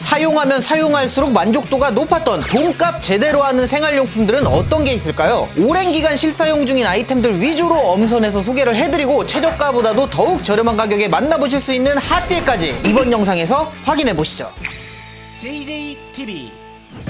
사용하면 사용할수록 만족도가 높았던 돈값 제대로 하는 생활용품들은 어떤 게 있을까요? 오랜 기간 실사용 중인 아이템들 위주로 엄선해서 소개를 해드리고 최저가보다도 더욱 저렴한 가격에 만나보실 수 있는 핫딜까지 이번 영상에서 확인해보시죠. JJTV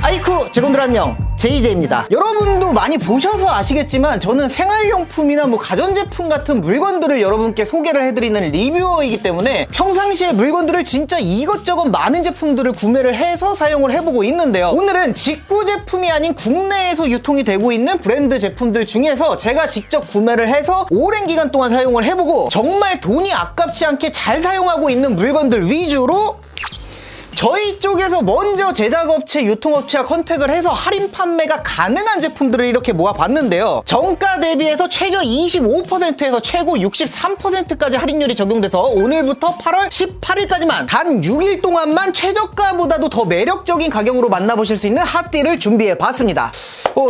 아이쿠 제공들 안녕, JJ입니다. 여러분도 많이 보셔서 아시겠지만 저는 생활용품이나 가전제품 같은 물건들을 여러분께 소개를 해드리는 리뷰어이기 때문에 평상시에 물건들을 진짜 이것저것 많은 제품들을 구매를 해서 사용을 해보고 있는데요. 오늘은 직구 제품이 아닌 국내에서 유통이 되고 있는 브랜드 제품들 중에서 제가 직접 구매를 해서 오랜 기간 동안 사용을 해보고 정말 돈이 아깝지 않게 잘 사용하고 있는 물건들 위주로 저희 쪽에서 먼저 제작업체, 유통업체와 컨택을 해서 할인 판매가 가능한 제품들을 이렇게 모아봤는데요. 정가 대비해서 최저 25%에서 최고 63%까지 할인율이 적용돼서 오늘부터 8월 18일까지만 단 6일 동안만 최저가보다도 더 매력적인 가격으로 만나보실 수 있는 핫딜을 준비해봤습니다.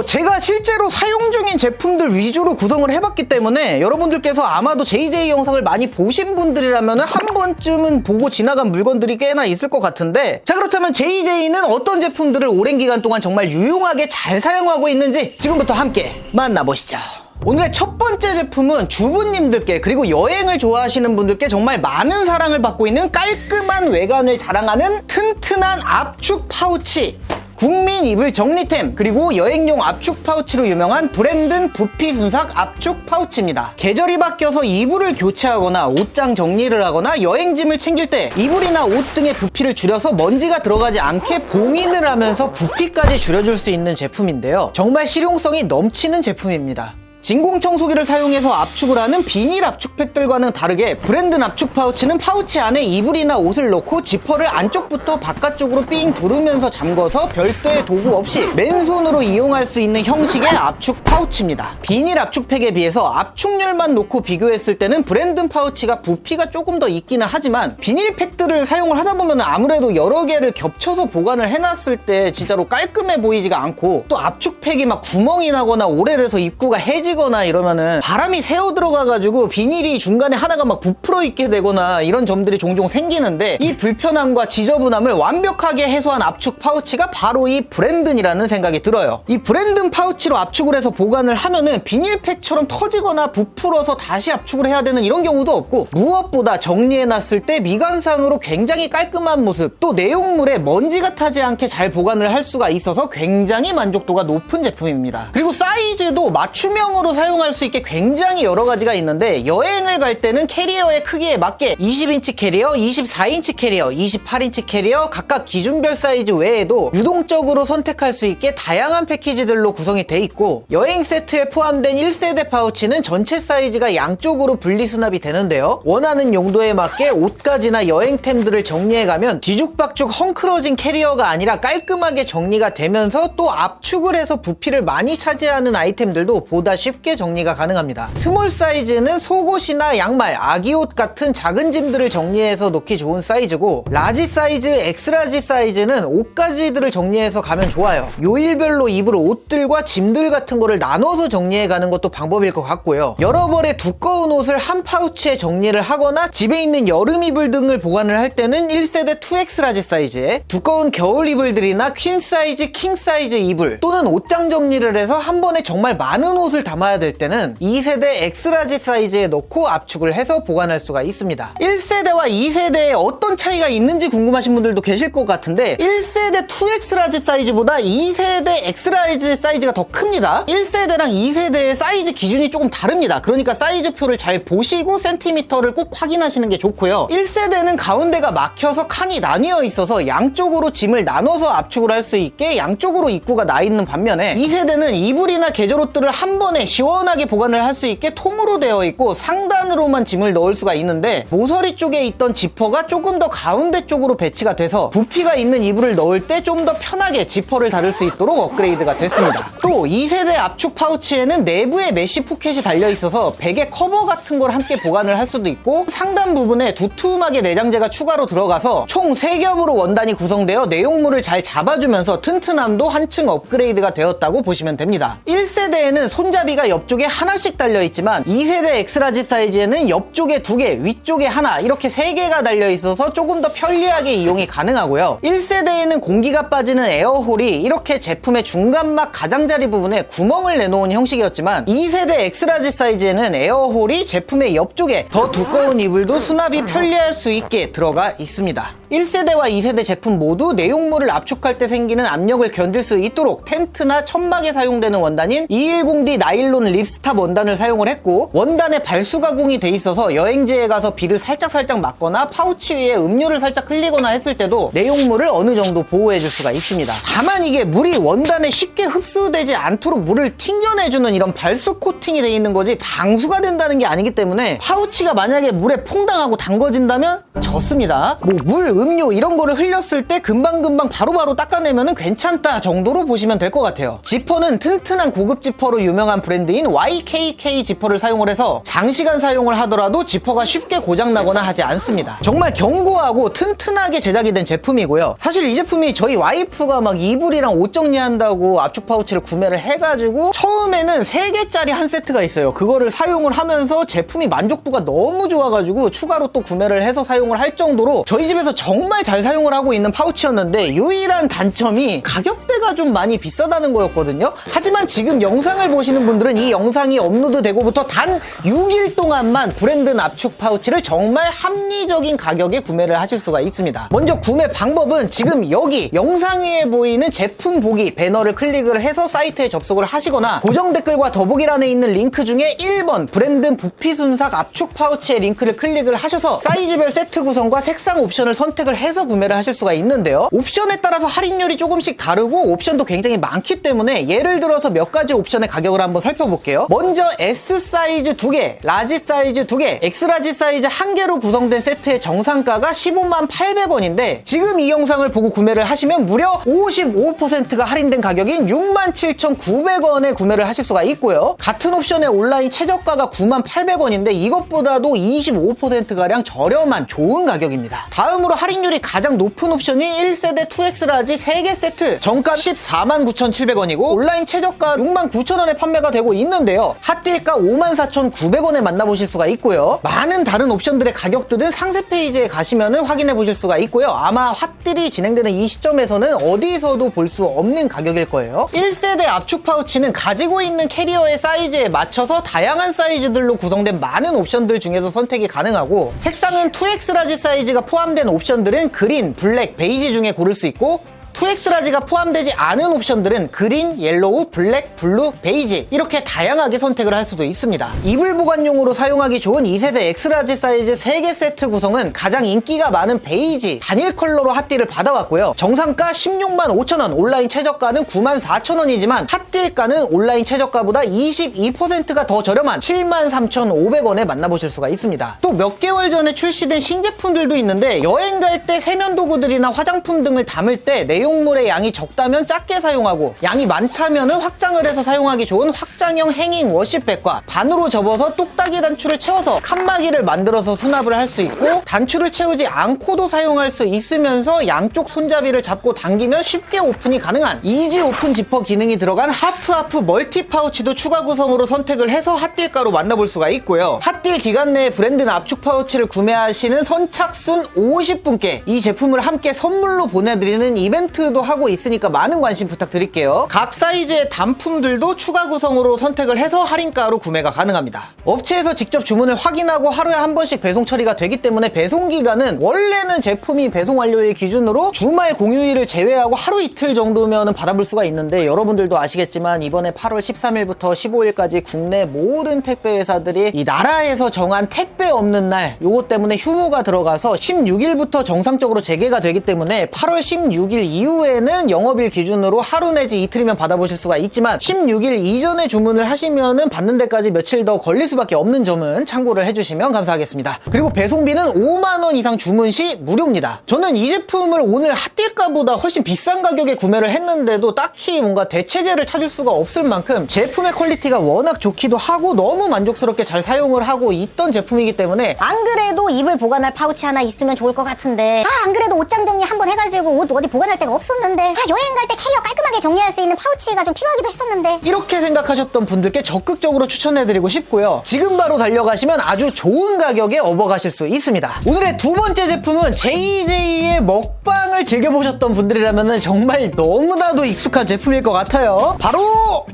제가 실제로 사용 중인 제품들 위주로 구성을 해봤기 때문에 여러분들께서 아마도 JJ 영상을 많이 보신 분들이라면 한 번쯤은 보고 지나간 물건들이 꽤나 있을 것 같은데, 자, 그렇다면 JJ는 어떤 제품들을 오랜 기간 동안 정말 유용하게 잘 사용하고 있는지 지금부터 함께 만나보시죠. 오늘의 첫 번째 제품은 주부님들께 그리고 여행을 좋아하시는 분들께 정말 많은 사랑을 받고 있는 깔끔한 외관을 자랑하는 튼튼한 압축 파우치, 국민 이불 정리템, 그리고 여행용 압축 파우치로 유명한 브랜든 부피 순삭 압축 파우치입니다. 계절이 바뀌어서 이불을 교체하거나 옷장 정리를 하거나 여행짐을 챙길 때 이불이나 옷 등의 부피를 줄여서 먼지가 들어가지 않게 봉인을 하면서 부피까지 줄여줄 수 있는 제품인데요. 정말 실용성이 넘치는 제품입니다. 진공청소기를 사용해서 압축을 하는 비닐 압축팩들과는 다르게 브랜든 압축 파우치는 파우치 안에 이불이나 옷을 넣고 지퍼를 안쪽부터 바깥쪽으로 삥 두르면서 잠궈서 별도의 도구 없이 맨손으로 이용할 수 있는 형식의 압축 파우치입니다. 비닐 압축팩에 비해서 압축률만 놓고 비교했을 때는 브랜든 파우치가 부피가 조금 더 있기는 하지만 비닐팩들을 사용을 하다 보면 아무래도 여러 개를 겹쳐서 보관을 해놨을 때 진짜로 깔끔해 보이지가 않고, 또 압축팩이 구멍이 나거나 오래돼서 입구가 해지거나 이러면은 바람이 새어 들어가가지고 비닐이 중간에 하나가 부풀어 있게 되거나 이런 점들이 종종 생기는데, 이 불편함과 지저분함을 완벽하게 해소한 압축 파우치가 바로 이 브랜든이라는 생각이 들어요. 이 브랜든 파우치로 압축을 해서 보관을 하면은 비닐팩처럼 터지거나 부풀어서 다시 압축을 해야 되는 이런 경우도 없고, 무엇보다 정리해놨을 때 미관상으로 굉장히 깔끔한 모습, 또 내용물에 먼지가 타지 않게 잘 보관을 할 수가 있어서 굉장히 만족도가 높은 제품입니다. 그리고 사이즈도 맞춤형으로 사용할 수 있게 굉장히 여러 가지가 있는데, 여행을 갈 때는 캐리어의 크기에 맞게 20인치 캐리어, 24인치 캐리어, 28인치 캐리어 각각 기준별 사이즈 외에도 유동적으로 선택할 수 있게 다양한 패키지들로 구성이 돼 있고, 여행 세트에 포함된 1세대 파우치는 전체 사이즈가 양쪽으로 분리수납이 되는데요. 원하는 용도에 맞게 옷가지나 여행템들을 정리해가면 뒤죽박죽 헝클어진 캐리어가 아니라 깔끔하게 정리가 되면서 또 압축을 해서 부피를 많이 차지하는 아이템들도 보다 쉽게 정리가 가능합니다. 스몰 사이즈는 속옷이나 양말, 아기옷 같은 작은 짐들을 정리해서 놓기 좋은 사이즈고, 라지 사이즈, 엑스라지 사이즈는 옷가지들을 정리해서 가면 좋아요. 요일별로 입을 옷들과 짐들 같은 거를 나눠서 정리해 가는 것도 방법일 것 같고요. 여러 벌의 두꺼운 옷을 한 파우치에 정리를 하거나 집에 있는 여름 이불 등을 보관을 할 때는 1세대 2X 라지 사이즈에, 두꺼운 겨울 이불들이나 퀸 사이즈, 킹 사이즈 이불, 또는 옷장 정리를 해서 한 번에 정말 많은 옷을 담아야 될 때는 2세대 엑스라지 사이즈에 넣고 압축을 해서 보관할 수가 있습니다. 1세대와 2세대에 어떤 차이가 있는지 궁금하신 분들도 계실 것 같은데, 1세대 2X 라지 사이즈보다 2세대 엑스라지 사이즈가 더 큽니다. 1세대랑 2세대의 사이즈 기준이 조금 다릅니다. 그러니까 사이즈표를 잘 보시고 센티미터를 꼭 확인하시는 게 좋고요. 1세대는 가운데가 막혀서 칸이 나뉘어 있어서 양쪽으로 짐을 나눠서 압축을 할 수 있게 양쪽으로 입구가 나 있는 반면에, 2세대는 이불이나 계절옷들을 한 번에 시원하게 보관을 할 수 있게 통으로 되어 있고 상단으로만 짐을 넣을 수가 있는데, 모서리 쪽에 있던 지퍼가 조금 더 가운데 쪽으로 배치가 돼서 부피가 있는 이불을 넣을 때 좀 더 편하게 지퍼를 닫을 수 있도록 업그레이드가 됐습니다. 또 2세대 압축 파우치에는 내부에 메쉬 포켓이 달려있어서 베개 커버 같은 걸 함께 보관을 할 수도 있고, 상단 부분에 두툼하게 내장재가 추가로 들어가서 총 3겹으로 원단이 구성되어 내용물을 잘 잡아주면서 튼튼함도 한층 업그레이드가 되었다고 보시면 됩니다. 1세대에는 손잡이가 옆쪽에 하나씩 달려있지만 2세대 엑스라지 사이즈에는 옆쪽에 2개, 위쪽에 하나, 이렇게 3개가 달려있어서 조금 더 편리하게 이용이 가능하고요. 1세대에는 공기가 빠지는 에어홀이 이렇게 제품의 중간막 가장자리 부분에 구멍을 내놓은 형식이었지만 2세대 엑스라지 사이즈에는 에어홀이 제품의 옆쪽에 더 두꺼운 이불도 수납이 편리할 수 있게 들어가 있습니다. 1세대와 2세대 제품 모두 내용물을 압축할 때 생기는 압력을 견딜 수 있도록 텐트나 천막에 사용되는 원단인 210D 나일론 립스탑 원단을 사용을 했고, 원단에 발수 가공이 돼 있어서 여행지에 가서 비를 살짝 맞거나 파우치 위에 음료를 살짝 흘리거나 했을 때도 내용물을 어느 정도 보호해 줄 수가 있습니다. 다만 이게 물이 원단에 쉽게 흡수되지 않도록 물을 튕겨내주는 이런 발수 코팅이 돼 있는 거지 방수가 된다는 게 아니기 때문에 파우치가 만약에 물에 퐁당하고 담궈진다면 졌습니다. 뭐 물, 음료 이런 거를 흘렸을 때 금방금방 바로바로 닦아내면 괜찮다 정도로 보시면 될 것 같아요. 지퍼는 튼튼한 고급 지퍼로 유명한 브랜드인 YKK 지퍼를 사용을 해서 장시간 사용을 하더라도 지퍼가 쉽게 고장나거나 하지 않습니다. 정말 견고하고 튼튼하게 제작이 된 제품이고요. 사실 이 제품이 저희 와이프가 막 이불이랑 옷 정리한다고 압축 파우치를 구매를 해가지고 처음에는 3개짜리 한 세트가 있어요. 그거를 사용을 하면서 제품이 만족도가 너무 좋아가지고 추가로 또 구매를 해서 사용을 할 정도로 저희 집에서 정말 잘 사용을 하고 있는 파우치였는데, 유일한 단점이 가격대가 좀 많이 비싸다는 거였거든요. 하지만 지금 영상을 보시는 분들은 이 영상이 업로드되고부터 단 6일 동안만 브랜든 압축 파우치를 정말 합리적인 가격에 구매를 하실 수가 있습니다. 먼저 구매 방법은 지금 여기 영상 위에 보이는 제품 보기 배너를 클릭을 해서 사이트에 접속을 하시거나 고정 댓글과 더보기란에 있는 링크 중에 1번 브랜든 부피 순삭 압축 파우치의 링크를 클릭을 하셔서 사이즈별 세트 구성과 색상 옵션을 선택을 해서 구매를 하실 수가 있는데요. 옵션에 따라서 할인율이 조금씩 다르고 옵션도 굉장히 많기 때문에 예를 들어서 몇 가지 옵션의 가격을 한번 살펴볼게요. 먼저 S 사이즈 2개, 라지 사이즈 2개, 엑스라지 사이즈 1개로 구성된 세트의 정상가가 158,000원인데 지금 이 영상을 보고 구매를 하시면 무려 55%가 할인된 가격인 67,900원에 구매를 하실 수가 있고요. 같은 옵션의 온라인 최저가가 98,000원인데 이것보다도 25%가량 저렴한 좋은 가격입니다. 다음으로 할인율이 가장 높은 옵션이 1세대 2X 라지 3개 세트, 정가 149,700원이고 온라인 최저가 69,000원에 판매가 되고 있는데요. 핫딜가 54,900원에 만나보실 수가 있고요. 많은 다른 옵션들의 가격들은 상세 페이지에 가시면 확인해 보실 수가 있고요. 아마 핫딜이 진행되는 이 시점에서는 어디서도 볼 수 없는 가격일 거예요. 1세대 압축 파우치는 가지고 있는 캐리어의 사이즈에 맞춰서 다양한 사이즈들로 구성된 많은 옵션들 중에서 선택이 가능하고, 색상은 2X 라지 사이즈가 포함된 옵션들은 그린, 블랙, 베이지 중에 고를 수 있고, 2X 라지가 포함되지 않은 옵션들은 그린, 옐로우, 블랙, 블루, 베이지 이렇게 다양하게 선택을 할 수도 있습니다. 이불 보관용으로 사용하기 좋은 2세대 X라지 사이즈 3개 세트 구성은 가장 인기가 많은 베이지 단일 컬러로 핫딜을 받아왔고요. 정상가 165,000원, 온라인 최저가는 94,000원이지만 핫딜가는 온라인 최저가보다 22%가 더 저렴한 73,500원에 만나보실 수가 있습니다. 또 몇 개월 전에 출시된 신제품들도 있는데, 여행 갈 때 세면도구들이나 화장품 등을 담을 때 내용물의 양이 적다면 작게 사용하고 양이 많다면 확장을 해서 사용하기 좋은 확장형 행잉 워시백과 반으로 접어서 뚝딱이 단추를 채워서 칸막이를 만들어서 수납을 할 수 있고, 단추를 채우지 않고도 사용할 수 있으면서 양쪽 손잡이를 잡고 당기면 쉽게 오픈이 가능한 이지 오픈 지퍼 기능이 들어간 하프 멀티 파우치도 추가 구성으로 선택을 해서 핫딜가로 만나볼 수가 있고요. 핫딜 기간 내에 브랜든 압축 파우치를 구매하시는 선착순 50분께 이 제품을 함께 선물로 보내드리는 이벤트도 하고 있으니까 많은 관심 부탁드릴게요. 각 사이즈의 단품들도 추가 구성으로 선택을 해서 할인가로 구매가 가능합니다. 업체에서 직접 주문을 확인하고 하루에 한 번씩 배송 처리가 되기 때문에 배송 기간은 원래는 제품이 배송 완료일 기준으로 주말 공휴일을 제외하고 하루 이틀 정도면 받아볼 수가 있는데, 여러분들도 아시겠지만 이번에 8월 13일부터 15일까지 국내 모든 택배 회사들이 이 나라에서 정한 택배 없는 날 요거 때문에 휴무가 들어가서 16일부터 정상적으로 재개가 되기 때문에 8월 16일 이후 이후에는 영업일 기준으로 하루 내지 이틀이면 받아보실 수가 있지만 16일 이전에 주문을 하시면은 받는 데까지 며칠 더 걸릴 수밖에 없는 점은 참고를 해주시면 감사하겠습니다. 그리고 배송비는 5만원 이상 주문 시 무료입니다. 저는 이 제품을 오늘 핫딜가보다 훨씬 비싼 가격에 구매를 했는데도 딱히 뭔가 대체제를 찾을 수가 없을 만큼 제품의 퀄리티가 워낙 좋기도 하고 너무 만족스럽게 잘 사용을 하고 있던 제품이기 때문에 안 그래도 이불 보관할 파우치 하나 있으면 좋을 것 같은데 안 그래도 옷장 정리 한번 해가지고 옷 어디 보관할 데가 없었는데 여행 갈 때 캐리어 깔끔하게 정리할 수 있는 파우치가 좀 필요하기도 했었는데 이렇게 생각하셨던 분들께 적극적으로 추천해드리고 싶고요. 지금 바로 달려가시면 아주 좋은 가격에 업어가실 수 있습니다. 오늘의 두 번째 제품은 JJ의 먹방을 즐겨보셨던 분들이라면 정말 너무나도 익숙한 제품일 것 같아요. 바로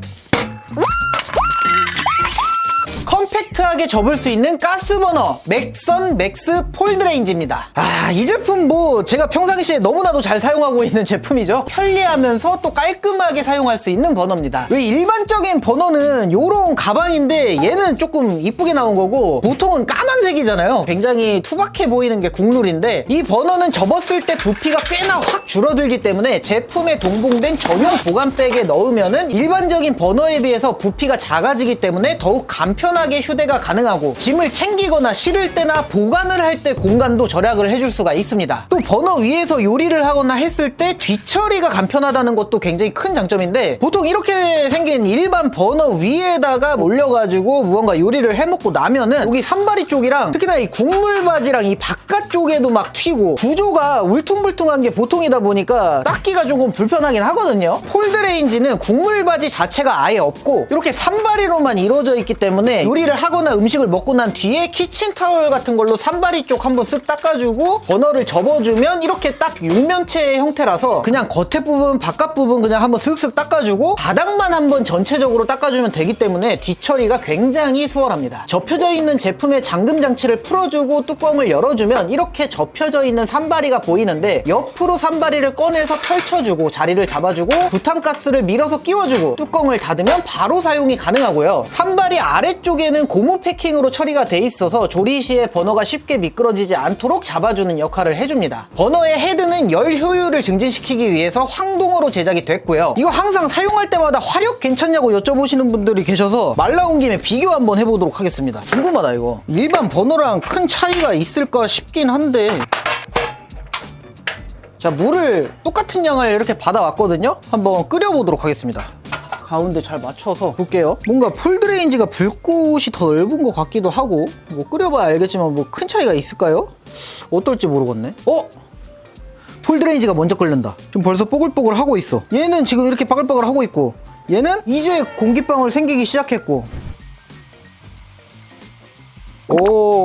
컴팩트하게 접을 수 있는 가스버너 맥선 맥스 폴드레인지입니다. 이 제품 뭐 제가 평상시에 너무나도 잘 사용하고 있는 제품이죠. 편리하면서 또 깔끔하게 사용할 수 있는 버너입니다. 왜 일반적인 버너는 요런 가방인데 얘는 조금 이쁘게 나온 거고 보통은 까만색이잖아요. 굉장히 투박해 보이는 게 국룰인데 이 버너는 접었을 때 부피가 꽤나 확 줄어들기 때문에 제품에 동봉된 전용 보관백에 넣으면은 일반적인 버너에 비해서 부피가 작아지기 때문에 더욱 간편하게 휴대가 가능하고 짐을 챙기거나 실을 때나 보관을 할 때 공간도 절약을 해줄 수가 있습니다. 또 버너 위에서 요리를 하거나 했을 때 뒤처리가 간편하다는 것도 굉장히 큰 장점인데 보통 이렇게 생긴 일반 버너 위에다가 올려가지고 무언가 요리를 해먹고 나면은 여기 산바리 쪽이랑 특히나 이 국물바지랑 이 바깥쪽에도 막 튀고 구조가 울퉁불퉁한 게 보통이다 보니까 닦기가 조금 불편하긴 하거든요. 폴드레인지는 국물바지 자체가 아예 없고 이렇게 산바리로만 이루어져 있기 때문에 요리를 하거나 음식을 먹고 난 뒤에 키친타월 같은 걸로 산바리 쪽 한번 쓱 닦아주고 버너를 접어주면 이렇게 딱 육면체의 형태라서 그냥 겉에 부분 바깥 부분 그냥 한번 쓱쓱 닦아주고 바닥만 한번 전체적으로 닦아주면 되기 때문에 뒤처리가 굉장히 수월합니다. 접혀져 있는 제품의 잠금 장치를 풀어주고 뚜껑을 열어주면 이렇게 접혀져 있는 산바리가 보이는데 옆으로 산바리를 꺼내서 펼쳐주고 자리를 잡아주고 부탄가스를 밀어서 끼워주고 뚜껑을 닫으면 바로 사용이 가능하고요. 산바리 아래쪽에는 고무 패킹으로 처리가 돼 있어서 조리 시에 버너가 쉽게 미끄러지지 않도록 잡아주는 역할을 해줍니다. 버너의 헤드는 열 효율을 증진시키기 위해서 황동으로 제작이 됐고요. 이거 항상 사용할 때마다 화력 괜찮냐고 여쭤보시는 분들이 계셔서 말 나온 김에 비교 한번 해보도록 하겠습니다. 궁금하다 이거. 일반 버너랑 큰 차이가 있을까 싶긴 한데 자, 물을 똑같은 양을 이렇게 받아왔거든요. 한번 끓여보도록 하겠습니다. 가운데 잘 맞춰서 볼게요. 뭔가 폴드레인지가 불꽃이 더 넓은 것 같기도 하고 뭐 끓여봐야 알겠지만 뭐 큰 차이가 있을까요? 어떨지 모르겠네. 폴드레인지가 먼저 끓는다. 지금 벌써 뽀글뽀글 하고 있어. 얘는 지금 이렇게 빠글빠글 하고 있고 얘는 이제 공기방울 생기기 시작했고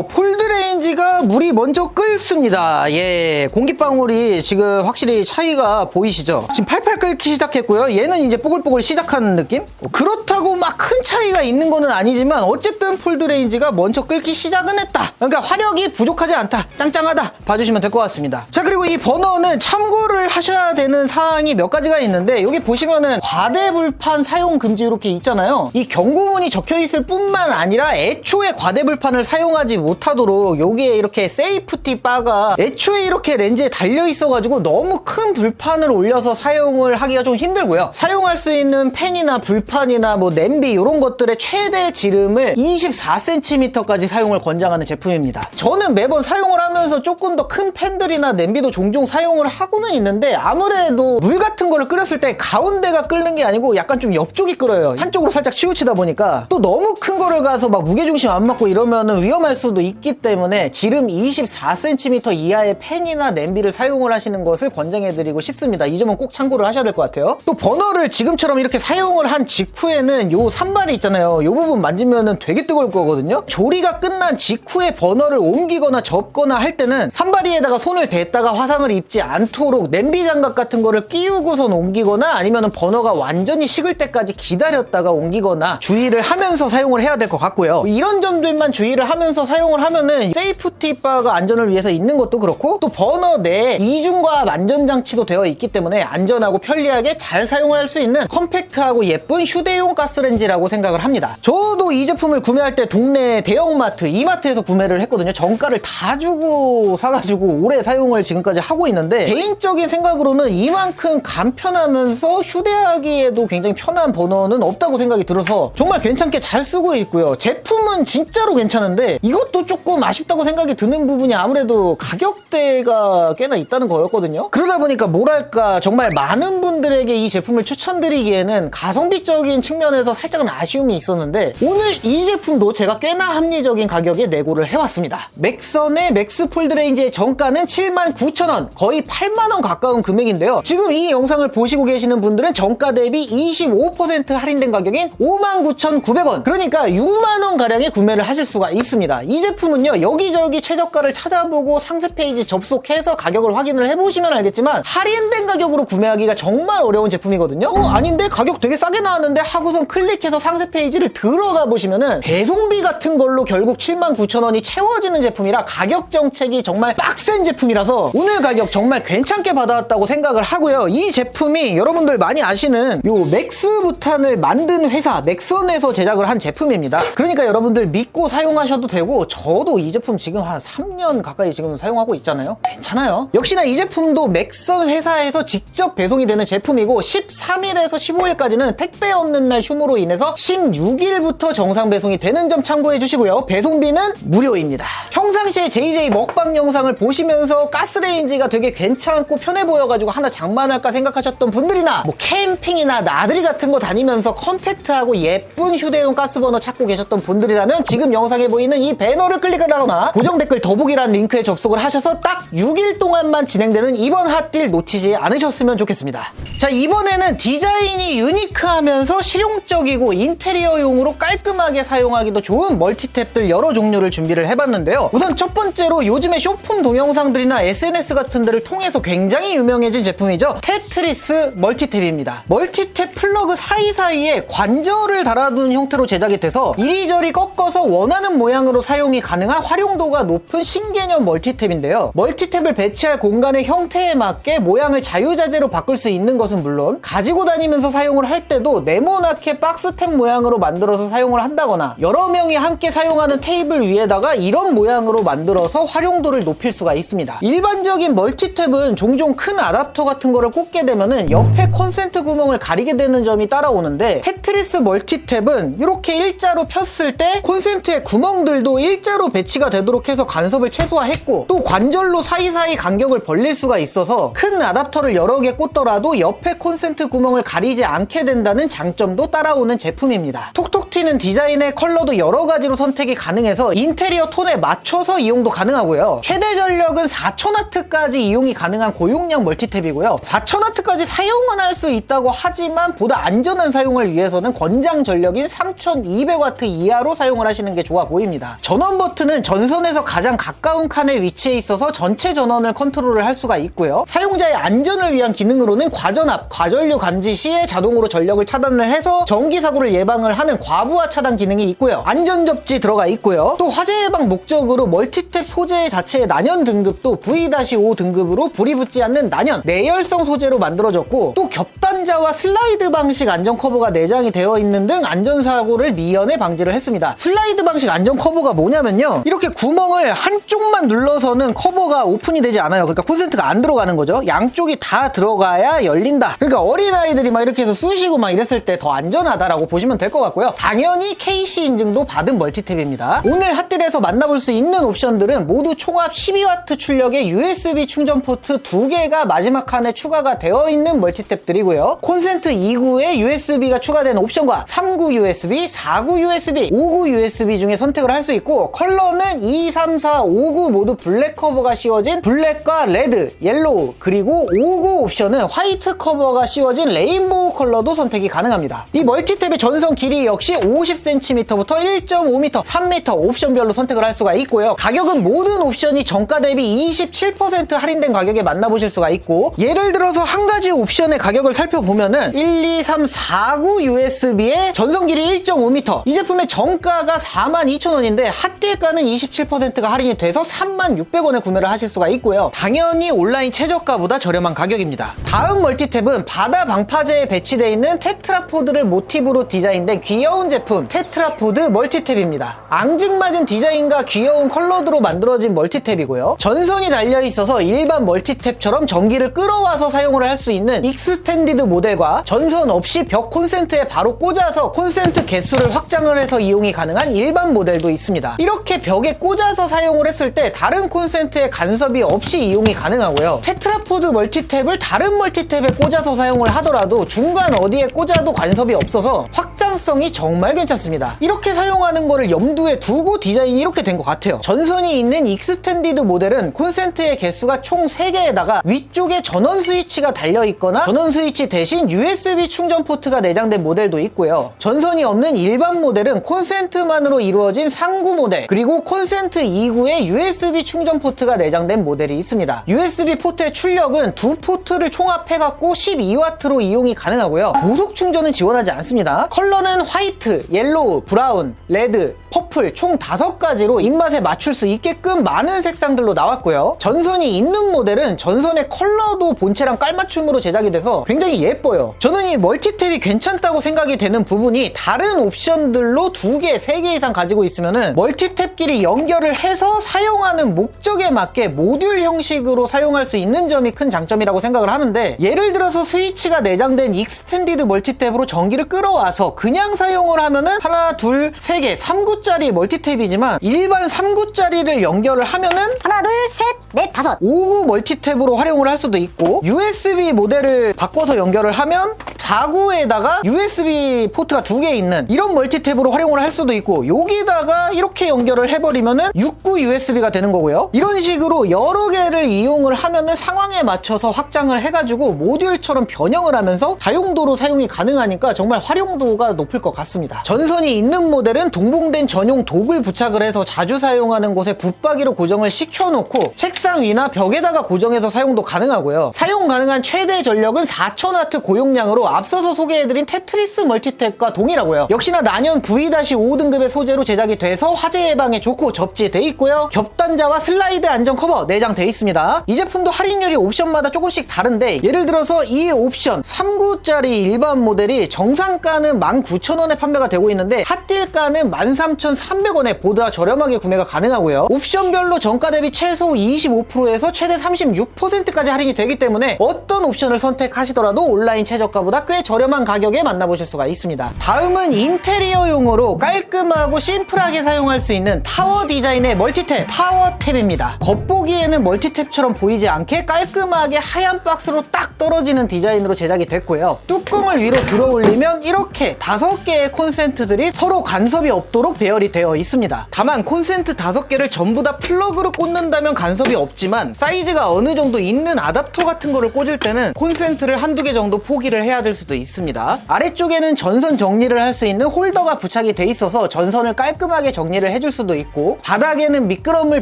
폴드레인지가 물이 먼저 끓습니다. 예, 공기방울이 지금 확실히 차이가 보이시죠? 지금 팔팔 끓기 시작했고요. 얘는 이제 뽀글뽀글 시작하는 느낌? 그렇다고 막 큰 차이가 있는 거는 아니지만 어쨌든 폴드레인지가 먼저 끓기 시작은 했다. 그러니까 화력이 부족하지 않다. 짱짱하다. 봐주시면 될 것 같습니다. 자, 그리고 이 버너는 참고를 하셔야 되는 사항이 몇 가지가 있는데 여기 보시면은 과대불판 사용 금지 이렇게 있잖아요. 이 경고문이 적혀 있을 뿐만 아니라 애초에 과대불판을 사용하지 못하도록 여기에 이렇게 세이프티 바가 애초에 이렇게 렌즈에 달려 있어가지고 너무 큰 불판을 올려서 사용을 하기가 좀 힘들고요. 사용할 수 있는 팬이나 불판이나 뭐 냄비 이런 것들의 최대 지름을 24cm까지 사용을 권장하는 제품입니다. 저는 매번 사용을 하면서 조금 더 큰 팬들이나 냄비도 종종 사용을 하고는 있는데 아무래도 물 같은 거를 끓였을 때 가운데가 끓는 게 아니고 약간 좀 옆쪽이 끓어요. 한쪽으로 살짝 치우치다 보니까 또 너무 큰 거를 가서 막 무게중심 안 맞고 이러면은 위험할 수도 있기 때문에 지름 24cm 이하의 팬이나 냄비를 사용을 하시는 것을 권장해드리고 싶습니다. 이 점은 꼭 참고를 하셔야 될 것 같아요. 또 버너를 지금처럼 이렇게 사용을 한 직후에는 요 산발이 있잖아요. 요 부분 만지면은 되게 뜨거울 거거든요. 조리가 끝난 직후에 버너를 옮기거나 접거나 할 때는 산발이에다가 손을 댔다가 화상을 입지 않도록 냄비 장갑 같은 거를 끼우고선 옮기거나 아니면은 버너가 완전히 식을 때까지 기다렸다가 옮기거나 주의를 하면서 사용을 해야 될 것 같고요. 이런 점들만 주의를 하면 하면서 사용을 하면은 세이프티 바가 안전을 위해서 있는 것도 그렇고 또 버너 내에 이중과압 안전장치도 되어 있기 때문에 안전하고 편리하게 잘 사용할 수 있는 컴팩트하고 예쁜 휴대용 가스레인지라고 생각을 합니다. 저도 이 제품을 구매할 때 동네 대형마트, 이마트에서 구매를 했거든요. 정가를 다 주고 사가지고 오래 사용을 지금까지 하고 있는데 개인적인 생각으로는 이만큼 간편하면서 휴대하기에도 굉장히 편한 버너는 없다고 생각이 들어서 정말 괜찮게 잘 쓰고 있고요. 제품은 진짜로 괜찮은데 이것도 조금 아쉽다고 생각이 드는 부분이 아무래도 가격대가 꽤나 있다는 거였거든요. 그러다 보니까 뭐랄까 정말 많은 분들에게 이 제품을 추천드리기에는 가성비적인 측면에서 살짝은 아쉬움이 있었는데 오늘 이 제품도 제가 꽤나 합리적인 가격에 내고를 해왔습니다. 맥선의 맥스 폴드 레인지의 정가는 79,000원, 거의 8만원 가까운 금액인데요. 지금 이 영상을 보시고 계시는 분들은 정가 대비 25% 할인된 가격인 59,900원, 그러니까 6만원 가량에 구매를 하실 수가 있습니다. 이 제품은요, 여기저기 최저가를 찾아보고 상세 페이지 접속해서 가격을 확인을 해보시면 알겠지만 할인된 가격으로 구매하기가 정말 어려운 제품이거든요. 아닌데 가격 되게 싸게 나왔는데 하고선 클릭해서 상세 페이지를 들어가 보시면은 배송비 같은 걸로 결국 79,000원이 채워지는 제품이라 가격 정책이 정말 빡센 제품이라서 오늘 가격 정말 괜찮게 받아왔다고 생각을 하고요. 이 제품이 여러분들 많이 아시는 요 맥스 부탄을 만든 회사 맥선에서 제작을 한 제품입니다. 그러니까 여러분들 믿고 사용하셔도 되고 저도 이 제품 지금 한 3년 가까이 지금 사용하고 있잖아요. 괜찮아요. 역시나 이 제품도 맥선 회사에서 직접 배송이 되는 제품이고 13일에서 15일까지는 택배 없는 날 휴무로 인해서 16일부터 정상 배송이 되는 점 참고해 주시고요. 배송비는 무료입니다. 평상시에 JJ 먹방 영상을 보시면서 가스레인지가 되게 괜찮고 편해 보여가지고 하나 장만할까 생각하셨던 분들이나 뭐 캠핑이나 나들이 같은 거 다니면서 컴팩트하고 예쁜 휴대용 가스버너 찾고 계셨던 분들이라면 지금 영상에 보이는 이 배너를 클릭을 하거나 고정 댓글 더보기란 링크에 접속을 하셔서 딱 6일 동안만 진행되는 이번 핫딜 놓치지 않으셨으면 좋겠습니다. 자, 이번에는 디자인이 유니크하면서 실용적이고 인테리어용으로 깔끔하게 사용하기도 좋은 멀티탭들 여러 종류를 준비를 해봤는데요. 우선 첫 번째로 요즘에 쇼폼 동영상들이나 SNS 같은 데를 통해서 굉장히 유명해진 제품이죠. 테트리스 멀티탭입니다. 멀티탭 플러그 사이사이에 관절을 달아둔 형태로 제작이 돼서 이리저리 꺾어서 원하는 모양으로 사용이 가능한 활용도가 높은 신개념 멀티탭인데요. 멀티탭을 배치할 공간의 형태에 맞게 모양을 자유자재로 바꿀 수 있는 것은 물론 가지고 다니면서 사용을 할 때도 네모나게 박스탭 모양으로 만들어서 사용을 한다거나 여러 명이 함께 사용하는 테이블 위에다가 이런 모양으로 만들어서 활용도를 높일 수가 있습니다. 일반적인 멀티탭은 종종 큰 아답터 같은 거를 꽂게 되면은 옆에 콘센트 구멍을 가리게 되는 점이 따라오는데 테트리스 멀티탭은 이렇게 일자로 폈을 때 콘센트의 구멍들도 일자로 배치가 되도록 해서 간섭을 최소화했고 또 관절로 사이사이 간격을 벌릴 수가 있어서 큰 아답터를 여러 개 꽂더라도 옆에 콘센트 구멍을 가리지 않게 된다는 장점도 따라오는 제품입니다. 톡톡 튀는 디자인의 컬러도 여러 가지로 선택이 가능해서 인테리어 톤에 맞춰서 이용도 가능하고요. 최대 전력은 4000W까지 이용이 가능한 고용량 멀티탭이고요. 4000W까지 사용은 할 수 있다고 하지만 보다 안전한 사용을 위해서는 권장 전력인 3200W 이하로 사용을 하시는 게 좋아 보입니다. 전원 버튼은 전선에서 가장 가까운 칸에 위치해 있어서 전체 전원을 컨트롤을 할 수가 있고요. 사용자의 안전을 위한 기능으로는 과전압, 과전류 감지 시에 자동으로 전력을 차단을 해서 전기 사고를 예방을 하는 과부하 차단 기능이 있고요. 안전 접지 들어가 있고요. 또 화재 예방 목적으로 멀티탭 소재 자체의 난연 등급도 V-5 등급으로 불이 붙지 않는 난연, 내열성 소재로 만들어졌고 또 겹단자와 슬라이드 방식 안전 커버가 내장이 되어 있는 등 안전사고를 미연에 방지를 했습니다. 슬라이드 방식 안전 커버가 뭐냐면요, 이렇게 구멍을 한쪽만 눌러서는 커버가 오픈이 되지 않아요. 그러니까 콘센트가 안 들어가는 거죠. 양쪽이 다 들어가야 열린다. 그러니까 어린아이들이 막 이렇게 해서 쑤시고 막 이랬을 때 더 안전하다라고 보시면 될 것 같고요. 당연히 KC 인증도 받은 멀티탭입니다. 오늘 핫딜에서 만나볼 수 있는 옵션들은 모두 총합 12W 출력의 USB 충전 포트 2개가 마지막 칸에 추가가 되어 있는 멀티탭들이고요. 콘센트 2구에 USB가 추가된 옵션과 3구 USB, 4구 USB, 5구 USB 중에 선택을 할 수 있고 컬러는 2, 3, 4, 5구 모두 블랙 커버가 씌워진 블랙과 레드, 옐로우, 그리고 5구 옵션은 화이트 커버가 씌워진 레인보우 컬러도 선택이 가능합니다. 이 멀티탭의 전선 길이 역시 50cm부터 1.5m, 3m 옵션별로 선택을 할 수가 있고요. 가격은 모든 옵션이 정가 대비 27% 할인된 가격에 만나보실 수가 있고 예를 들어서 한 가지 옵션의 가격을 살펴보면 보면은 1, 2, 3, 4구 USB에 전선 길이 1.5m. 이 제품의 정가가 42,000원인데 핫딜가는 27%가 할인이 돼서 36,600원에 구매를 하실 수가 있고요. 당연히 온라인 최저가보다 저렴한 가격입니다. 다음 멀티탭은 바다 방파제에 배치되어 있는 테트라포드를 모티브로 디자인된 귀여운 제품 테트라포드 멀티탭입니다. 앙증맞은 디자인과 귀여운 컬러드로 만들어진 멀티탭이고요. 전선이 달려있어서 일반 멀티탭처럼 전기를 끌어와서 사용을 할 수 있는 익스텐디드 모델과 전선 없이 벽 콘센트에 바로 꽂아서 콘센트 개수를 확장을 해서 이용이 가능한 일반 모델도 있습니다. 이렇게 벽에 꽂아서 사용을 했을 때 다른 콘센트에 간섭이 없이 이용이 가능하고요. 테트라포드 멀티탭을 다른 멀티탭에 꽂아서 사용을 하더라도 중간 어디에 꽂아도 간섭이 없어서 확장성이 정말 괜찮습니다. 이렇게 사용하는 거를 염두에 두고 디자인이 이렇게 된 것 같아요. 전선이 있는 익스텐디드 모델은 콘센트의 개수가 총 3개에다가 위쪽에 전원 스위치가 달려있거나 전원 스위치 대신 USB 충전 포트가 내장된 모델도 있고요. 전선이 없는 일반 모델은 콘센트만으로 이루어진 상구 모델, 그리고 콘센트 2구에 USB 충전 포트가 내장된 모델이 있습니다. USB 포트의 출력은 두 포트를 총합해갖고 12W로 이용이 가능하고요. 고속 충전은 지원하지 않습니다. 컬러는 화이트, 옐로우, 브라운, 레드, 퍼플 총 5가지로 입맛에 맞출 수 있게끔 많은 색상들로 나왔고요. 전선이 있는 모델은 전선의 컬러도 본체랑 깔맞춤으로 제작이 돼서 굉장히 예뻐요. 저는 이 멀티탭이 괜찮다고 생각이 되는 부분이 다른 옵션들로 2개, 3개 이상 가지고 있으면은 멀티탭끼리 연결을 해서 사용하는 목적에 맞게 모듈 형식으로 사용할 수 있는 점이 큰 장점이라고 생각을 하는데, 예를 들어서 스위치가 내장된 익스텐디드 멀티탭으로 전기를 끌어와서 그냥 사용을 하면은 하나, 둘, 3개, 3구짜리 멀티탭이지만 일반 3구짜리를 연결을 하면은 하나, 둘, 셋, 넷, 5. 5구 멀티탭으로 활용을 할 수도 있고, USB 모델을 바꿔서 연결을 하면 4구에다가 USB 포트가 2개 있는 이런 멀티탭으로 활용을 할 수도 있고, 여기다가 이렇게 연결을 해버리면은 6구 USB가 되는 거고요. 이런 식으로 여러 개를 이용을 하면은 상황에 맞춰서 확장을 해가지고 모듈처럼 변형을 하면서 다용도로 사용이 가능하니까 정말 활용도가 높을 것 같습니다. 전선이 있는 모델은 동봉된 전용 독을 부착을 해서 자주 사용하는 곳에 붙박이로 고정을 시켜놓고 책상 위나 벽에다가 고정해서 사용도 가능하고요. 사용 가능한 최대 전력은 4000W 고용량으로 앞서서 소개해드린 테트리스 멀티탭과 동일하고요. 역시나 난연 V-5 등급의 소재로 제작이 돼서 화재 예방에 좋고 접지돼 있고요. 겹단자와 슬라이드 안전 커버 내장돼 있습니다. 이 제품도 할인율이 옵션마다 조금씩 다른데, 예를 들어서 이 옵션 3구짜리 일반 모델이 정상가는 19,000원에 판매가 되고 있는데 핫딜가는 13,300원에 보다 저렴하게 구매가 가능하고요. 옵션별로 정가 대비 최소 25%에서 최대 36%까지 할인이 되기 때문에 어떤 옵션을 선택하시더라도 온라인 최저가보다 꽤 저렴한 가격에 만나보실 수가 있습니다. 다음은 인테리어용으로 깔끔하고 심플하게 사용할 수 있는 타워 디자인의 멀티탭, 타워탭입니다. 겉보기에는 멀티탭처럼 보이지 않게 깔끔하게 하얀 박스로 딱 떨어지는 디자인으로 제작이 됐고요. 뚜껑을 위로 들어 올리면 이렇게 5개의 콘센트들이 서로 간섭이 없도록 배열이 되어 있습니다. 다만 콘센트 5개를 전부 다 플러그로 꽂는다면 간섭이 없지만, 사이즈가 어느 정도 있는 아답터 같은 거를 꽂을 때는 콘센트를 한두 개 정도 포기를 해야 될 수도 있습니다. 아래쪽에는 전선 정리를 할 수 있는 홀더가 부착이 돼 있어서 전선을 깔끔하게 정리를 해줄 수도 있고, 바닥에는 미끄럼을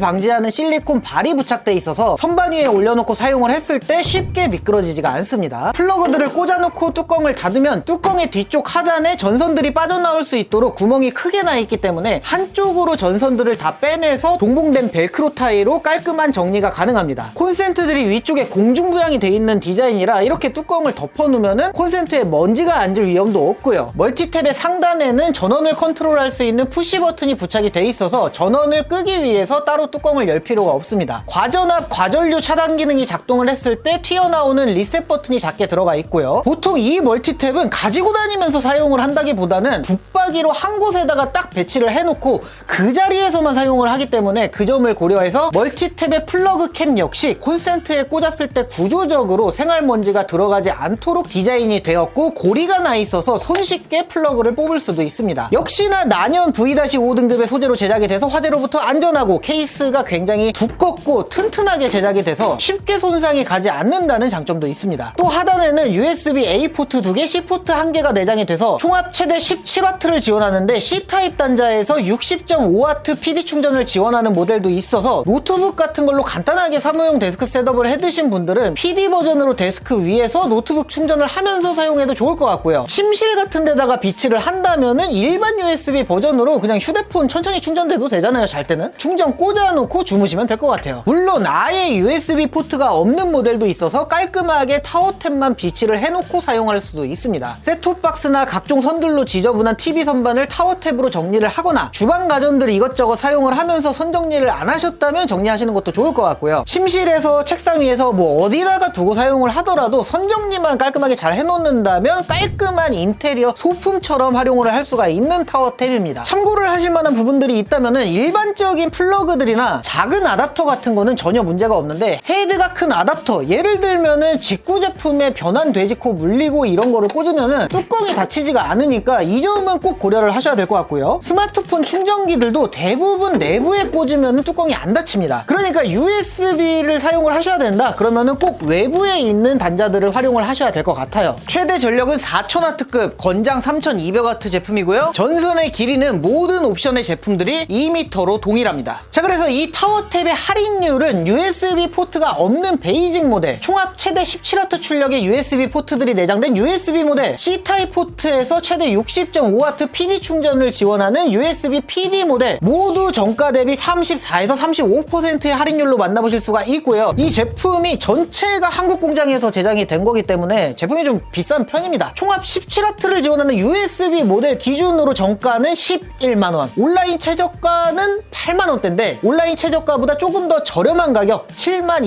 방지하는 실리콘 발이 부착돼 있어서 선반 위에 올려놓고 사용을 했을 때 쉽게 미끄러지지가 않습니다. 플러그들을 꽂아놓고 뚜껑을 닫으면 뚜껑의 뒤쪽 하단에 전선들이 빠져나올 수 있도록 구멍이 크게 나 있기 때문에 한쪽으로 전선들을 다 빼내서 동봉된 벨크로 타이로 깔끔한 정리가 가능합니다. 콘센트들이 위쪽에 공중부양이 돼 있는 디자인이라 이렇게 뚜껑을 덮어놓으면 콘센트에 먼지가 앉을 위험도 없고요. 멀티탭의 상단에는 전원을 컨트롤할 수 있는 푸시 버튼이 부착이 돼 있어서 전원을 끄기 위해서 따로 뚜껑을 열 필요가 없습니다. 과전압, 과전류 차단 기능이 작동을 했을 때 튀어나오는 리셋 버튼이 작게 들어가 있고요. 보통 이 멀티탭은 가지고 다니면서 사용을 한다기보다는 붙박이로 한 곳에다가 딱 배치를 해놓고 그 자리에서만 사용을 하기 때문에 그 점을 고려해서 멀티탭의 플러그 캡 역시 콘센트에 꽂았을 때 구조적으로 생활먼지가 들어가지 않도록 디자인이 되었고, 고리가 나 있어서 손쉽게 플러그를 뽑을 수도 있습니다. 역시나 난연 V-5 등급의 소재로 제작이 돼서 화재로부터 안전하고 케이스가 굉장히 두껍고 튼튼하게 제작이 돼서 쉽게 손상이 가지 않는다는 장점도 있습니다. 또 하단에는 USB A 포트 2개, C 포트 1개가 내장이 돼서 총합 최대 17W를 지원하는데 C타입 단자에서 60.5W PD 충전을 지원하는 모델도 있어서 노트북 같은 걸로 간단하게 사무용 데스크 셋업을 해두신 분들은 PD 버전으로 데스크 위에서 노트북 충전을 하면서 사용해도 좋을 것 같고요. 침실 같은 데다가 비치를 한다면은 일반 USB 버전으로 그냥 휴대폰 천천히 충전돼도 되잖아요. 잘 때는 충전 꽂아놓고 주무시면 될 것 같아요. 물론 아예 USB 포트가 없는 모델도 있어서 깔끔하게 타워탭만 비치를 해놓고 사용할 수도 있습니다. 셋톱박스나 각종 선들로 지저분한 TV 선반을 타워탭으로 정리를 하거나 주방 가전들 이것저것 사용을 하면서 선 정리를 안 하셨다면 정리하시는 것도 좋을 것 같고요. 침실에서 책상 위에서 뭐 어디다가 두고 사용을 하더라도 선 정리만 깔끔하게 잘 해놓는다면 깔끔한 인테리어 소품처럼 활용을 할 수가 있는 타워탭입니다. 참고를 하실 만한 부분들이 있다면은 일반적인 플러그들이나 작은 아답터 같은 거는 전혀 문제가 없는데 헤드가 큰 아답터, 예를 들면은 직구 제품에 변환 돼지코 물리고 이런 거를 꽂으면은 뚜껑이 닫히지가 않으니까 이 점은 꼭 고려를 하셔야 될 것 같고요. 스마트폰 충전기들도 대부분 내부에 꽂으면 뚜껑이 안 닫힙니다. 그러니까 USB를 사용을 하셔야 된다 그러면은 꼭 외부에 있는 단자들을 활용을 하셔야 될 것 같아요. 최대 전력은 4000W급 권장 3200W 제품이고요. 전선의 길이는 모든 옵션의 제품들이 2m로 동일합니다. 자, 그래서 이 타워탭의 할인율은 USB 포트가 없는 베이직 모델, 총합 최대 17W 출력의 USB 포트들이 내장된 USB 모델, C타입 포트에서 최대 60.5W PD 충전을 지원하는 USB PD 모델 모두 정가 대비 34에서 35%의 할인율로 만나보실 수가 있고요. 이 제품이 전체가 한국 공장에서 제작이 된 거기 때문에 제품이 좀 비싼 편입니다. 총합 17W를 지원하는 USB 모델 기준으로 정가는 11만원, 온라인 최저가는 8만원대인데 온라인 최저가보다 조금 더 저렴한 가격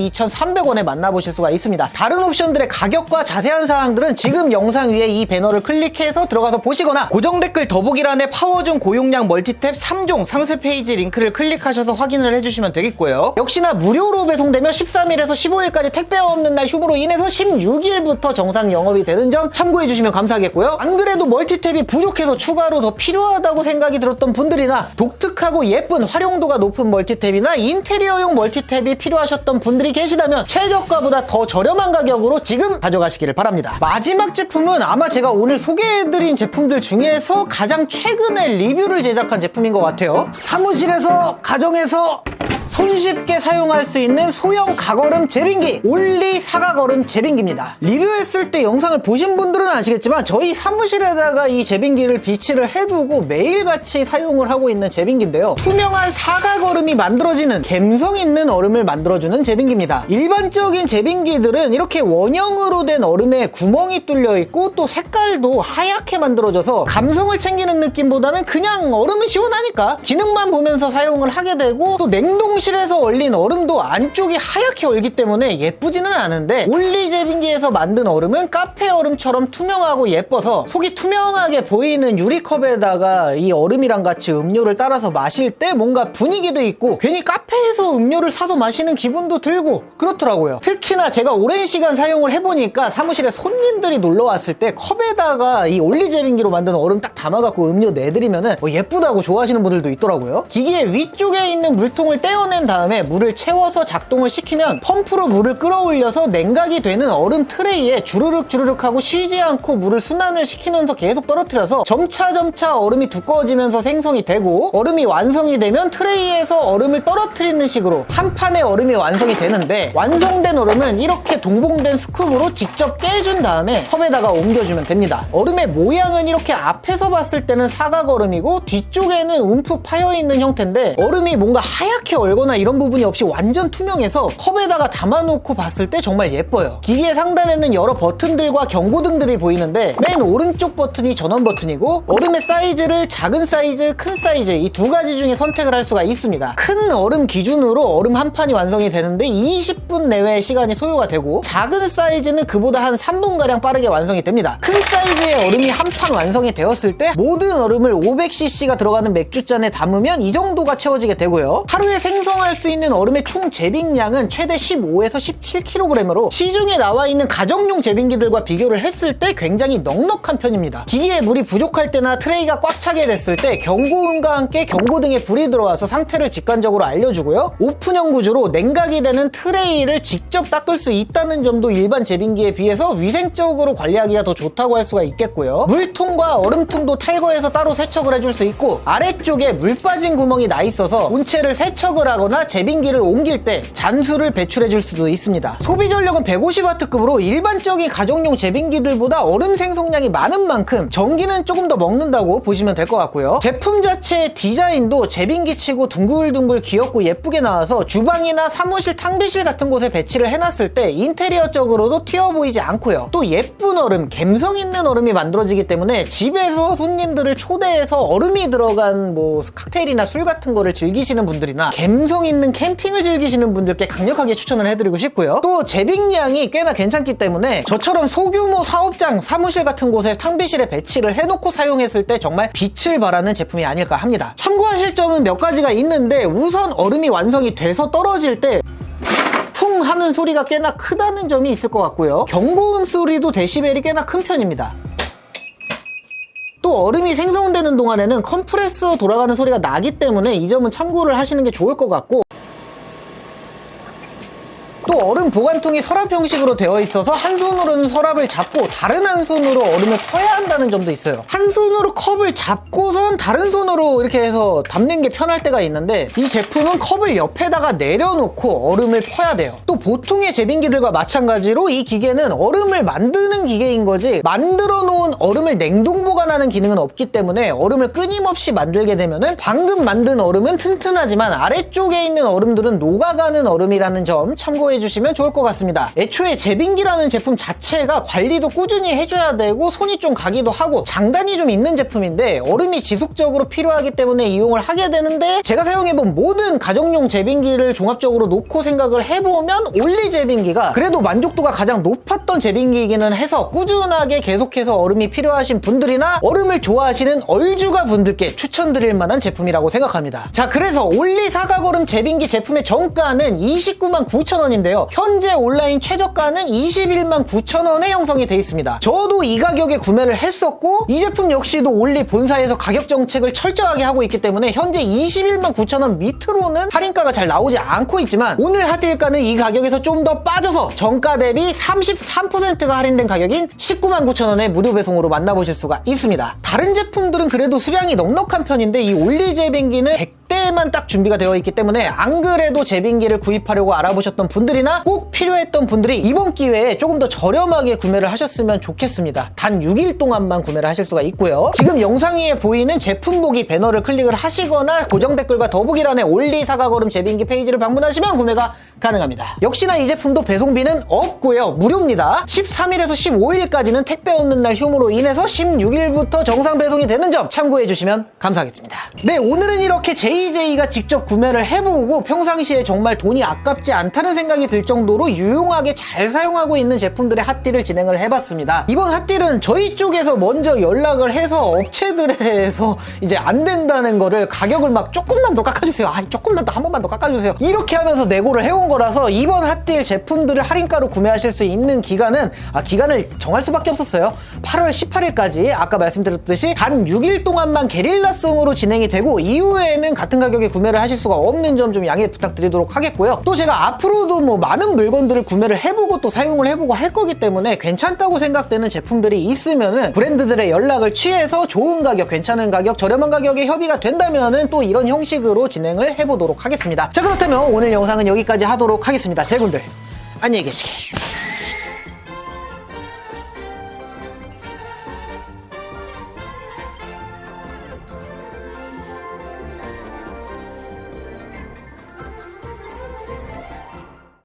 72,300원에 만나보실 수가 있습니다. 다른 옵션들의 가격과 자세한 사항들은 지금 영상 위에 이 배너를 클릭해서 들어가서 보시거나 고정 댓글 더보기란에 파워존 고용량 멀티탭 3종 상세 페이지 링크를 클릭하셔서 확인을 해주시면 되겠고요. 역시나 무료로 배송되며 13일에서 15일까지 택배가 없는 날 휴무로 인해서 16일부터 정상 영업이 되는 점 참고해주시면 감사하겠고요. 안 그래도 멀티탭이 부족해서 추가로 더 필요하다고 생각이 들었던 분들이나 독특하고 예쁜 활용도가 높은 멀티탭이나 인테리어용 멀티탭이 필요하셨던 분들이 계시다면 최저가보다 더 저렴한 가격으로 지금 가져가시기를 바랍니다. 마지막 제품은 아마 제가 오늘 소개해드린 제품들 중에서 가장 최근에 리뷰를 제작한 제품인 것 같아요. 사무실에서 가정에서 손쉽게 사용할 수 있는 소형 가거름 제빙기, 올리 사각얼음 제빙기입니다. 리뷰했을 때 영상을 보신 분들은 아시겠지만 저희 사무실에다가 이 제빙기를 비치를 해두고 매일같이 사용을 하고 있는 제빙기인데요. 투명한 사각얼음이 만들어지는 감성 있는 얼음을 만들어주는 제빙기입니다. 일반적인 제빙기들은 이렇게 원형으로 된 얼음에 구멍이 뚫려 있고 또 색깔도 하얗게 만들어져서 감성을 챙기는 느낌보다는 그냥 얼음은 시원하니까 기능만 보면서 사용을 하게 되고 또 냉동실에서 얼린 얼음도 안쪽이 하얗게 얼기 때문에 예쁘지는 않은데 올리 제빙기에서 만든 얼음은 카페 얼음처럼 투명하고 예뻐서 속이 투명하게 보이는 유리컵에다가 이 얼음이랑 같이 음료를 따라서 마실 때 뭔가 분위기도 있고 괜히 카페에서 음료를 사서 마시는 기분도 들고 그렇더라고요. 특히나 제가 오랜 시간 사용을 해보니까 사무실에 손님들이 놀러 왔을 때 컵에다가 이 올리 제빙기로 만든 얼음 딱 담아갖고 음료 내드리면은 예쁘다고 좋아하시는 분들도 있더라고요. 기계 위쪽에 있는 물통을 떼어낸 다음에 물을 채워서 작동을 시키면 펌프로 물을 끌어올려서 냉각이 되는 얼음 트레이에 주르륵 주르륵 하고 쉬지 않고 물을 순환을 시키면서 계속 떨어뜨려서 점차 얼음이 두꺼워지면서 생성이 되고 얼음이 완성이 되면 트레이에서 얼음을 떨어뜨리는 식으로 한 판의 얼음이 완성이 되는데 완성된 얼음은 이렇게 동봉된 스쿱으로 직접 깨준 다음에 컵에다가 옮겨주면 됩니다. 얼음의 모양은 이렇게 앞에서 봤을 때는 사각 얼음이고 뒤쪽에는 움푹 파여있는 형태인데 얼음이 뭔가 하얗게 얼거나 이런 부분이 없이 완전 투명해서 컵에다가 담아놓고 봤을 때 정말 예뻐요. 기계 상단에는 여러 버튼들과 경고등들이 보이는데 맨 오른쪽 버튼이 전원 버튼이고 얼음의 사이즈를 작은 사이즈, 큰 사이즈 이 두 가지 중에 선택을 할 수가 있습니다. 큰 얼음 기준으로 얼음 한 판이 완성이 되는데 20분 내외의 시간이 소요가 되고 작은 사이즈는 그보다 한 3분가량 빠르게 완성이 됩니다. 큰 사이즈의 얼음이 한 판 완성이 되었을 때 모든 얼음을 500cc가 들어가는 맥주잔에 담으면 이 정도가 채워지게 되고요. 하루에 생성할 수 있는 얼음의 총 제빙량은 최대 15에서 17kg으로 시중에 나와 있는 가정용 제빙기들과 비교를 했을 때 굉장히 넉넉한 편입니다. 기기에 물이 부족할 때나 트레이가 꽉 차게 됐을 때 경고음과 함께 경고등에 불이 들어와서 상태를 직관적으로 알려주고요. 오픈형 구조로 냉각이 되는 트레이를 직접 닦을 수 있다는 점도 일반 제빙기에 비해서 위생적으로 관리하기가 더 좋다고 할 수가 있겠고요. 물통과 얼음통도 탈거해서 따로 세척을 해줄 수 있고 아래쪽에 물 빠진 구멍이 나 있어서 본체를 세척을 하고 하거나 제빙기를 옮길 때 잔수를 배출해 줄 수도 있습니다. 소비 전력은 150W급으로 일반적인 가정용 제빙기들보다 얼음 생성량이 많은 만큼 전기는 조금 더 먹는다고 보시면 될 것 같고요. 제품 자체의 디자인도 제빙기치고 둥글둥글 귀엽고 예쁘게 나와서 주방이나 사무실, 탕비실 같은 곳에 배치를 해놨을 때 인테리어적으로도 튀어 보이지 않고요. 또 예쁜 얼음, 감성 있는 얼음이 만들어지기 때문에 집에서 손님들을 초대해서 얼음이 들어간 뭐 칵테일이나 술 같은 거를 즐기시는 분들이나 감성 있는 캠핑을 즐기시는 분들께 강력하게 추천을 해드리고 싶고요. 또 제빙량이 꽤나 괜찮기 때문에 저처럼 소규모 사업장, 사무실 같은 곳에 탕비실에 배치를 해놓고 사용했을 때 정말 빛을 발하는 제품이 아닐까 합니다. 참고하실 점은 몇 가지가 있는데 우선 얼음이 완성이 돼서 떨어질 때 쿵 하는 소리가 꽤나 크다는 점이 있을 것 같고요. 경보음 소리도 데시벨이 꽤나 큰 편입니다. 또 얼음이 생성되는 동안에는 컴프레서 돌아가는 소리가 나기 때문에 이 점은 참고를 하시는 게 좋을 것 같고, 또 얼음 보관통이 서랍 형식으로 되어 있어서 한 손으로는 서랍을 잡고 다른 한 손으로 얼음을 퍼야 한다는 점도 있어요. 한 손으로 컵을 잡고선 다른 손으로 이렇게 해서 담는 게 편할 때가 있는데 이 제품은 컵을 옆에다가 내려놓고 얼음을 퍼야 돼요. 또 보통의 제빙기들과 마찬가지로 이 기계는 얼음을 만드는 기계인 거지 만들어 놓은 얼음을 냉동 보관하는 기능은 없기 때문에 얼음을 끊임없이 만들게 되면은 방금 만든 얼음은 튼튼하지만 아래쪽에 있는 얼음들은 녹아가는 얼음이라는 점 참고해 주시면 좋을 것 같습니다. 애초에 제빙기라는 제품 자체가 관리도 꾸준히 해줘야 되고 손이 좀 가기도 하고 장단이 좀 있는 제품인데 얼음이 지속적으로 필요하기 때문에 이용을 하게 되는데, 제가 사용해본 모든 가정용 제빙기를 종합적으로 놓고 생각을 해보면 올리 제빙기가 그래도 만족도가 가장 높았던 제빙기이기는 해서 꾸준하게 계속해서 얼음이 필요하신 분들이나 얼음을 좋아하시는 얼주가 분들께 추천드릴 만한 제품이라고 생각합니다. 자, 그래서 올리 사각얼음 제빙기 제품의 정가는 299,000원인데요. 현재 온라인 최저가는 219,000원에 형성이 되어 있습니다. 저도 이 가격에 구매를 했었고 이 제품 역시도 올리 본사에서 가격 정책을 철저하게 하고 있기 때문에 현재 219,000원 밑으로는 할인가가 잘 나오지 않고 있지만 오늘 핫딜가는 이 가격에서 좀 더 빠져서 정가 대비 33%가 할인된 가격인 199,000원에 무료 배송으로 만나보실 수가 있습니다. 다른 제품들은 그래도 수량이 넉넉한 편인데 이 올리 제빙기는 100대만 딱 준비가 되어 있기 때문에 안 그래도 제빙기를 구입하려고 알아보셨던 분들이나 꼭 필요했던 분들이 이번 기회에 조금 더 저렴하게 구매를 하셨으면 좋겠습니다. 단 6일 동안만 구매를 하실 수가 있고요. 지금 영상 위에 보이는 제품 보기 배너를 클릭을 하시거나 고정 댓글과 더보기란에 올리 사각얼음 제빙기 페이지를 방문하시면 구매가 가능합니다. 역시나 이 제품도 배송비는 없고요. 무료입니다. 13일에서 15일까지는 택배 없는 날 휴무로 인해서 16일부터 정상 배송이 되는 점 참고해 주시면 감사하겠습니다. 네, 오늘은 이렇게 JJ가 직접 구매를 해보고 평상시에 정말 돈이 아깝지 않다는 생각이 들 정도로 유용하게 잘 사용하고 있는 제품들의 핫딜을 진행을 해봤습니다. 이번 핫딜은 저희 쪽에서 먼저 연락을 해서 업체들에서 이제 안 된다는 거를 가격을 막 조금만 더 깎아주세요. 조금만 더, 한 번만 더 깎아주세요. 이렇게 하면서 내고를 해온 거라서 이번 핫딜 제품들을 할인가로 구매하실 수 있는 기간은 기간을 정할 수밖에 없었어요. 8월 18일까지 아까 말씀드렸듯이 단 6일 동안만 게릴라송으로 진행이 되고 이후에는 같은 가격에 구매를 하실 수가 없는 점 좀 양해 부탁드리도록 하겠고요. 또 제가 앞으로도 뭐 많은 물건들을 구매를 해보고 또 사용을 해보고 할 거기 때문에 괜찮다고 생각되는 제품들이 있으면은 브랜드들의 연락을 취해서 좋은 가격, 괜찮은 가격, 저렴한 가격에 협의가 된다면은 또 이런 형식으로 진행을 해보도록 하겠습니다. 자, 그렇다면 오늘 영상은 여기까지 하도록 하겠습니다. 제군들 안녕히 계시게.